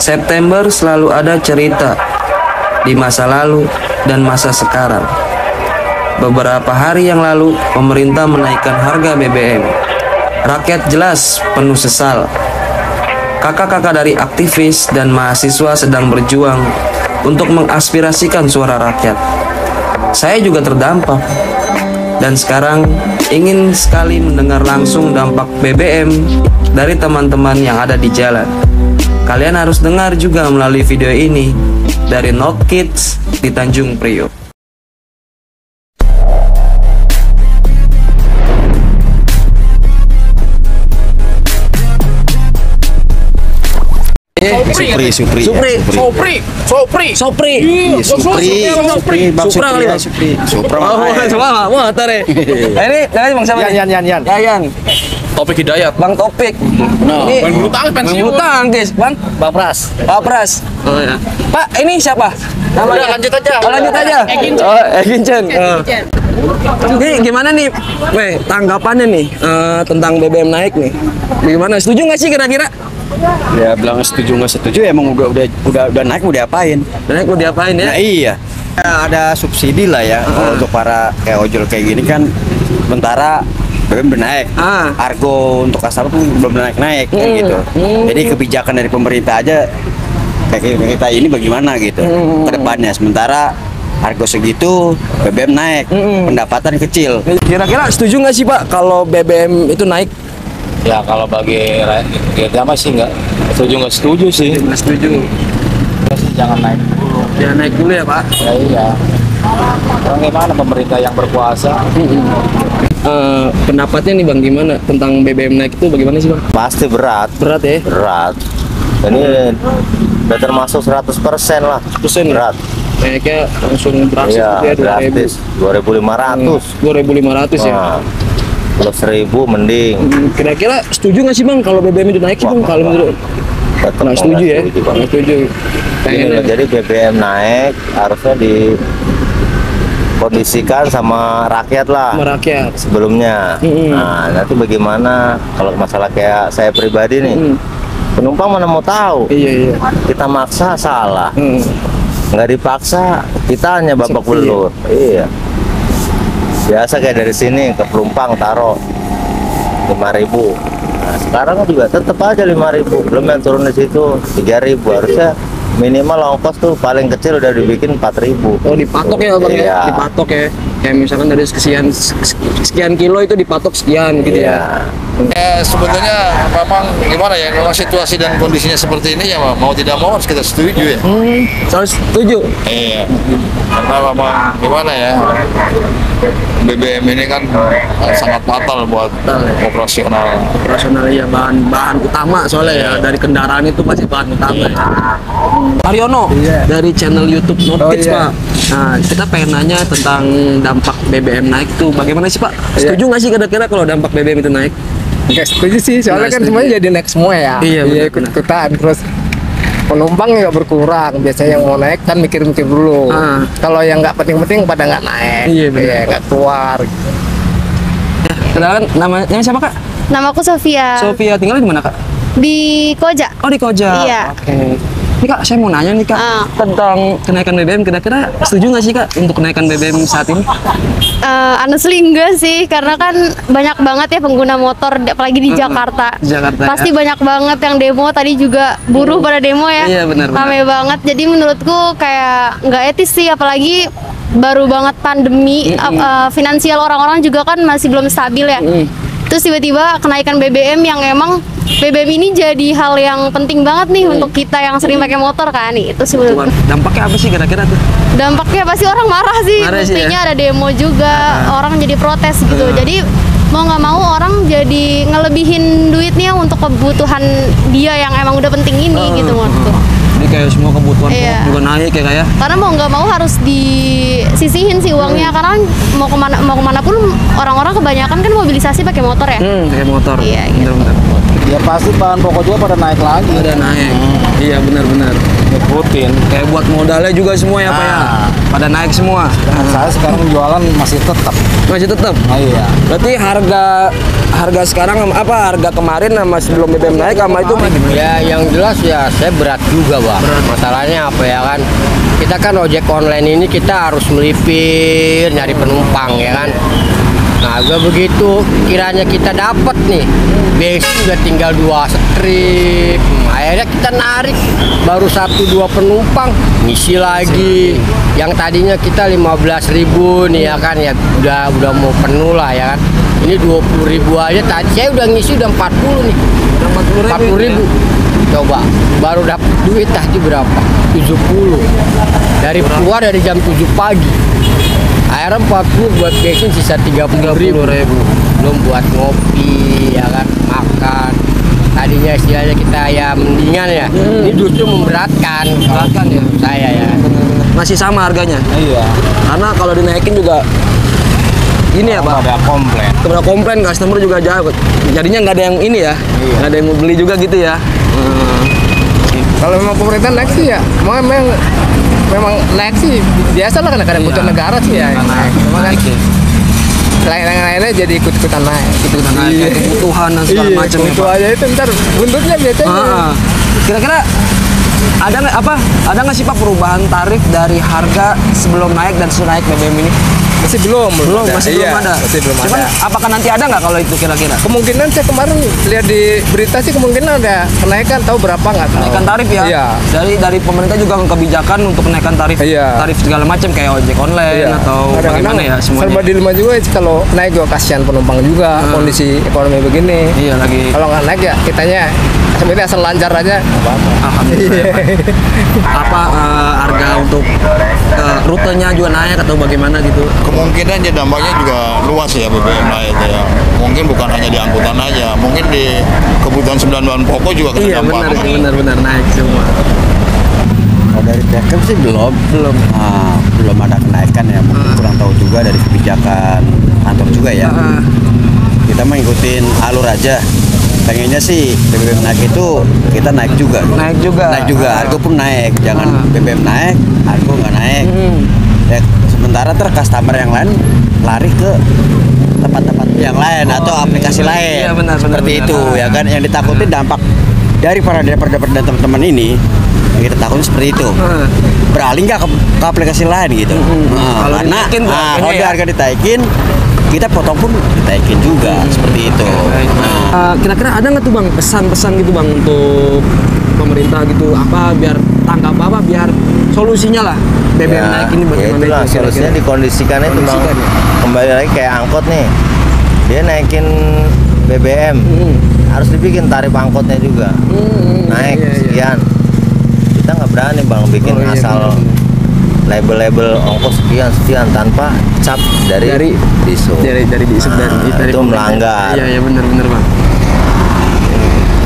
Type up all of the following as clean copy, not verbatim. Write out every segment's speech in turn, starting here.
September selalu ada cerita di masa lalu dan masa sekarang. Beberapa hari yang lalu, pemerintah menaikkan harga BBM. Rakyat jelas penuh sesal. Kakak-kakak dari aktivis dan mahasiswa sedang berjuang untuk mengaspirasikan suara rakyat. Saya juga terdampak. Dan sekarang ingin sekali mendengar langsung dampak BBM dari teman-teman yang ada di jalan. Kalian harus dengar juga melalui video ini dari Not Kids di Tanjung Priok. Ini namanya Bang siapa? Yan. Topik Hidayat. Bang Topik. Ini Bang bulu tangkis, Bang. Pak Pras. Oh ya. Pak, ini siapa? Udah, lanjut aja. Lanjut aja. Egincen. Ini gimana nih, tanggapannya nih tentang BBM naik nih? Gimana? Setuju nggak sih kira-kira? Ya bilang setuju nggak setuju, emang udah naik mau diapain? Naik mau diapain ya? Nah, iya. Ada subsidi lah ya kalau untuk para kayak ojol kayak gini kan. Sementara BBM udah naik, Argo untuk kasar tuh belum naik kayak gitu. Jadi kebijakan dari pemerintah aja kayak kita ini bagaimana gitu ke depannya. Sementara harga segitu, BBM naik, pendapatan kecil. Kira-kira setuju nggak sih Pak kalau BBM itu naik? Ya kalau bagi kita masih nggak setuju sih. Nggak setuju. Jangan naik dulu. Jangan naik dulu ya Pak. Ya iya. Bagaimana pemerintah yang berkuasa? Pendapatnya nih Bang gimana tentang BBM naik itu bagaimana sih Bang? Pasti berat. Berat ya? Berat. Ini udah termasuk 100% lah. 100% berat. Kayaknya langsung drastis Iya, ya, drastis. 2.500. 2.500 ya. Plus 1.000 mending. Kira-kira setuju nggak sih Bang kalau BBM itu naik sih Bang? Kalau menurut nggak setuju ya? Nggak setuju. Jadi BBM naik harusnya dikondisikan sama rakyat lah. Sama rakyat. Sebelumnya. Nah, nanti bagaimana kalau masalah kayak saya pribadi nih? Penumpang mana mau tahu? Iya. Kita maksa salah. Nggak dipaksa, kita hanya babak belur. Iya. Biasa kayak dari sini ke Pelumpang taruh 5.000. Nah, sekarang juga tetap aja 5.000. Belum yang turun di situ 3.000. Harusnya minimal ongkos tuh paling kecil udah dibikin 4.000. Oh, dipatok ya Bang ya? Dipatok ya. Kayak misalkan dari sekian kilo itu dipatok sekian gitu ya. Sebetulnya memang gimana ya, memang situasi dan kondisinya seperti ini ya mau tidak mau harus kita setuju ya. Harus setuju. Iya. Karena memang gimana ya, BBM ini kan sangat fatal buat operasional. Ya bahan utama soalnya ya, dari kendaraan itu masih bahan utama ya. Aryono dari channel YouTube Not Kids Pak. Nah, kita pengen nanya tentang dampak BBM naik tuh bagaimana sih Pak? Setuju nggak sih kira-kira kalau dampak BBM itu naik? Nggak setuju sih, soalnya kan semuanya jadi naik semua ya. Iya, ikut-ikutan. Terus penumpang juga berkurang. Biasanya yang mau naik kan mikir-mikir dulu. Kalau yang nggak penting-penting pada nggak naik. Iya, nggak keluar. Ya, kenalan namanya siapa Kak? Namaku Sofia. Sofia, tinggal di mana Kak? Di Koja. Oh, di Koja. Iya. Oke. Ini Kak, saya mau nanya nih Kak tentang kenaikan BBM. Kira-kira setuju nggak sih Kak untuk kenaikan BBM saat ini? Honestly enggak sih, karena kan banyak banget ya pengguna motor, apalagi di Jakarta. Pasti banyak banget yang demo, tadi juga buruh pada demo ya. Iya benar. Rame banget, jadi menurutku kayak nggak etis sih, apalagi baru banget pandemi, finansial orang-orang juga kan masih belum stabil ya. Terus tiba-tiba kenaikan BBM yang emang BBM ini jadi hal yang penting banget nih untuk kita yang sering pakai motor kan nih. Itu sih menurutku. Dampaknya apa sih kira-kira tuh? Dampaknya pasti orang marah sih. Buktinya ada demo juga, orang jadi protes gitu. Jadi mau nggak mau orang jadi ngelebihin duitnya untuk kebutuhan dia yang emang udah penting ini gitu menurutku. Jadi kayak semua kebutuhan juga naik ya kayak. Karena mau nggak mau harus disisihin sih uangnya, karena mau kemana pun orang-orang kebanyakan kan mobilisasi pakai motor ya. Pakai motor. Iya. Gitu. Ya pasti bahan pokok juga pada naik lagi. Pada naik. Iya benar-benar. ngikutin. Kayak buat modalnya juga semua ya Pak ya. Pada naik semua. Saya sekarang jualan masih tetap. Masih tetap. Iya. Berarti harga sekarang apa harga kemarin sama sebelum BBM naik sama itu Ya yang jelas ya saya berat juga Bang. Masalahnya apa ya kan? Kita kan ojek online ini kita harus melipir nyari penumpang ya kan. Nah, begitu kiranya kita dapat nih, bensin udah tinggal 2 strip. Akhirnya kita narik baru 1-2 penumpang, ngisi lagi. Yang tadinya kita 15.000 nih ya kan ya udah mau penuh lah ya kan. Ini 20.000 aja tadi saya udah ngisi udah 40 nih. 40.000. Coba baru dapat duit tadi berapa? 70. Dari keluar dari jam 7 pagi. Akhirnya 40 buat bensin sisa 30.000. Belum buat ngopi ya kan, makan. Tadinya istilahnya kita ya mendingan ya. Ini justru memberatkan ya saya ya. masih sama harganya? Iya. Karena kalau dinaikin juga ini ya Pak, ada komplain customer juga jauh. Jadinya nggak ada yang ini ya, nggak ada yang mau beli juga gitu ya. Kalau memang pemerintah naik sih ya, memang naik sih biasa lah karena kebutuhan negara sih ya. Naik ya. Lain-lainnya jadi ikut-ikutan naik. Kayak kebutuhan dan segala macam. Itu aja itu ntar buntutnya biasanya. Kira-kira ada nggak sih Pak perubahan tarif dari harga sebelum naik dan sesudah naik BBM ini? Masih belum Belum ada. Masih belum Cuman, ada. apakah nanti ada nggak kalau itu kira-kira? Kemungkinan saya kemarin lihat di berita sih kemungkinan ada kenaikan, tahu berapa nggak tahu. Kenaikan tarif ya? Iya. Dari pemerintah juga kebijakan untuk kenaikan tarif, tarif segala macam kayak ojek online atau bagaimana ya semuanya. Serba dilema juga kalau naik juga kasihan penumpang juga kondisi ekonomi begini. Iya lagi. Kalau nggak naik ya kitanya sebenarnya asal lancar aja. Alhamdulillah. Apa harga untuk rutenya juga naik atau bagaimana gitu? Kemungkinan ya dampaknya juga luas ya BBM naik ya. Mungkin bukan hanya di angkutan aja, mungkin di kebutuhan 9 bahan pokok juga kena dampak. Iya benar naik semua. Kalau dari Dekem sih belum ada kenaikan ya, mungkin kurang tahu juga dari kebijakan kantor juga ya. Kita mah ngikutin alur aja. Pengennya sih BBM naik itu kita naik juga. Naik juga. Harga pun naik. Jangan BBM naik, harga nggak naik. Ya, sementara customer yang lain lari ke tempat-tempat yang lain atau aplikasi lain. Iya, benar, Seperti itu ya kan. Yang ditakuti dampak dari para driver dan teman-teman ini. Yang kita takutin seperti itu. Beralih nggak ke aplikasi lain gitu. Karena kalau harga ditaikin, kita potong pun ditaikin juga seperti itu. Kira-kira ada nggak tuh Bang pesan-pesan gitu Bang untuk pemerintah gitu apa biar tangkap apa biar solusinya lah BBM naik ini bagaimana itulah, itu solusinya dikondisikan itu Bang. Kembali lagi kayak angkot nih, dia naikin BBM harus dibikin tarif angkotnya juga naik sekian. Kita nggak berani Bang bikin asal label-label ongkos sekian tanpa cap dari disub. Dari disub dari itu melanggar. Iya benar Bang.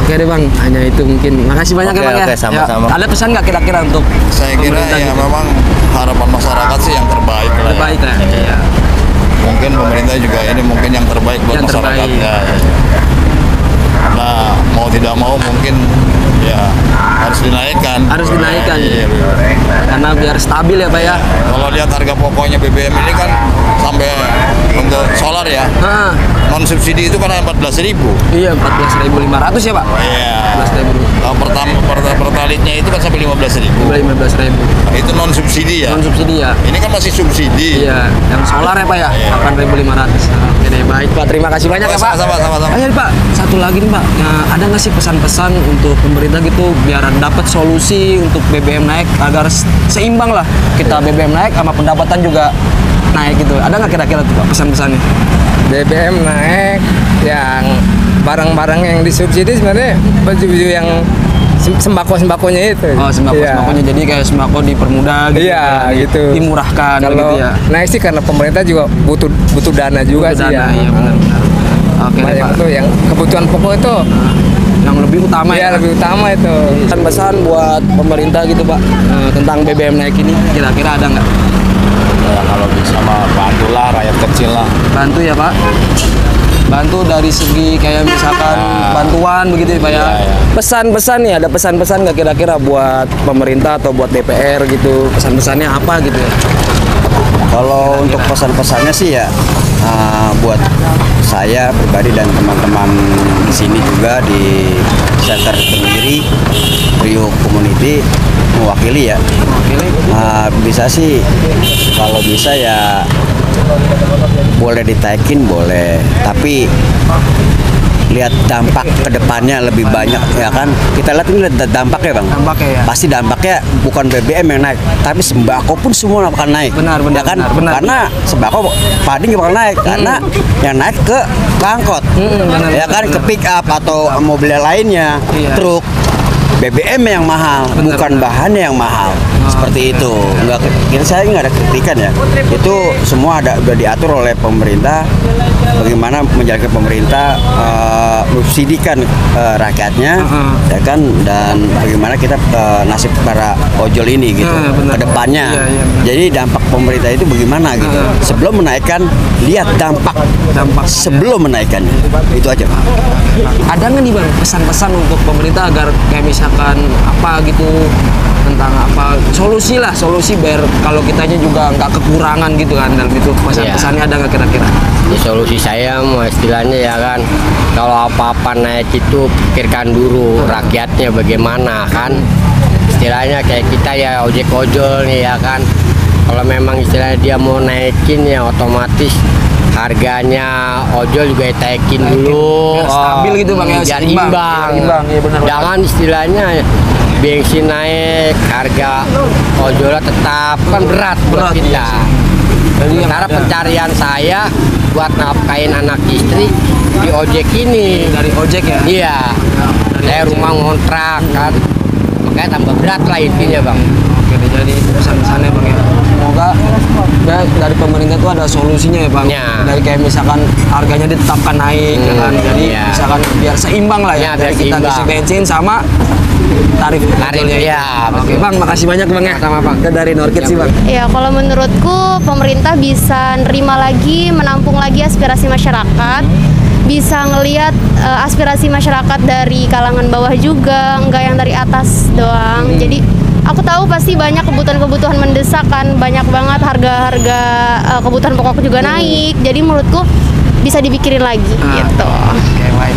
Oke deh Bang, hanya itu mungkin. Makasih banyak ya Bang ya. Oke, sama-sama. Ada pesan nggak kira-kira untuk Saya kira ya gitu? memang harapan masyarakat sih yang terbaik lah. Terbaik lah. Iya. Mungkin pemerintah juga ini mungkin yang terbaik buat Yang terbaik. masyarakatnya. Nah, mau tidak mau mungkin ya harus dinaikkan. Harus dinaikkan. Iya. Karena biar stabil ya Pak ya. Kalau lihat harga pokoknya BBM ini kan sampai untuk solar ya, non subsidi itu kan 14.000. Iya 14.500 ya Pak. Iya. 14.000. Pertalitnya itu kan sampai 15.000. 15.000. Itu non subsidi ya. Non subsidi ya. Ini kan masih subsidi. Iya, yang solar ya Pak ya. 8.500. Oke deh, baik Pak. Terima kasih banyak ya Pak. Sama-sama. Ayo Pak, satu lagi nih Pak. Nah, ada nggak sih pesan-pesan untuk pemerintah gitu biar dapat solusi untuk BBM naik agar seimbang lah kita BBM naik sama pendapatan juga naik gitu. Ada nggak kira-kira tuh Pak pesan-pesannya? BBM naik, yang barang-barang yang disubsidi sebenarnya baju-baju yang sembako-sembakonya itu. Oh, sembako-sembakonya jadi kayak sembako dipermudah gitu. Iya, ya, gitu. Dimurahkan Kalau gitu ya. naik sih karena pemerintah juga butuh dana juga sih ya. Iya benar. Oke deh, Yang Pak. itu yang kebutuhan pokok itu Yang lebih utama ya lebih utama itu. Pesan-pesan buat pemerintah gitu Pak tentang BBM naik ini kira-kira ada nggak? Ya, kalau bisa mah bantulah rakyat kecil lah. Bantu ya Pak. bantu dari segi kayak misalkan bantuan begitu ya Pak ya. Pesan-pesan nih, ada pesan-pesan nggak kira-kira buat pemerintah atau buat DPR gitu? Pesan-pesannya apa gitu ya? Kalau untuk pesan-pesannya sih ya buat saya pribadi dan teman-teman di sini juga di Center Tenggiri Priok Community mewakili ya. Bisa sih kalau bisa ya boleh ditaikin boleh, tapi lihat dampak kedepannya lebih banyak ya kan. Kita lihat ini dampaknya Bang. Dampaknya ya. Pasti dampaknya bukan BBM yang naik, tapi sembako pun semua akan naik. Benar, ya kan? benar. Karena sembako padi nggak bakal naik karena yang naik ke angkot. Ya kan, ke pick up atau mobil lainnya, truk. BBM yang mahal, bukan bahannya yang mahal. Seperti itu. Enggak, saya nggak ada kritikan ya. Itu semua udah diatur oleh pemerintah. Bagaimana menjaga pemerintah subsidikan rakyatnya, ya kan, dan bagaimana kita nasib para ojol ini gitu ke depannya. Jadi dampak pemerintah itu bagaimana gitu. Sebelum menaikkan, lihat dampak sebelum menaikkannya. Itu aja Pak. Ada nggak nih Bang pesan-pesan untuk pemerintah agar kayak misalkan apa gitu tentang apa solusi biar kalau kitanya juga nggak kekurangan gitu kan dalam itu pesan-pesannya ada nggak kira-kira? Ya, solusi saya mau istilahnya ya kan, kalau apa-apa naik itu pikirkan dulu rakyatnya bagaimana kan, istilahnya kayak kita ya ojol nih ya kan, kalau memang istilahnya dia mau naikin ya otomatis harganya ojol juga ditaikin dulu, stabil gitu Bang ya, biar imbang. Ya, benar. Jangan istilahnya bensin naik, harga ojolnya tetap kan berat buat kita. Sementara pencarian saya buat nafkain anak istri di ojek ini. Dari ojek ya? Iya. Saya rumah ngontrak kan, makanya tambah berat lah intinya Bang. Oke, jadi pesan-pesannya Bang ya. Semoga ya, dari pemerintah itu ada solusinya ya Bang. Ya. Dari kayak misalkan harganya ditetapkan naik ya kan. Jadi misalkan biar seimbang lah ya, dari kita ngisi bensin sama tarifnya ya. Oke Bang, makasih banyak Bang ya. Sama Bang. Dari Norkit sih Bang. Ya, kalau menurutku pemerintah bisa nerima lagi, menampung lagi aspirasi masyarakat, bisa ngelihat aspirasi masyarakat dari kalangan bawah juga, enggak yang dari atas doang. Jadi aku tahu pasti banyak kebutuhan-kebutuhan mendesak kan, banyak banget harga-harga kebutuhan pokok juga naik. Jadi menurutku bisa dipikirin lagi gitu. Oke, baik.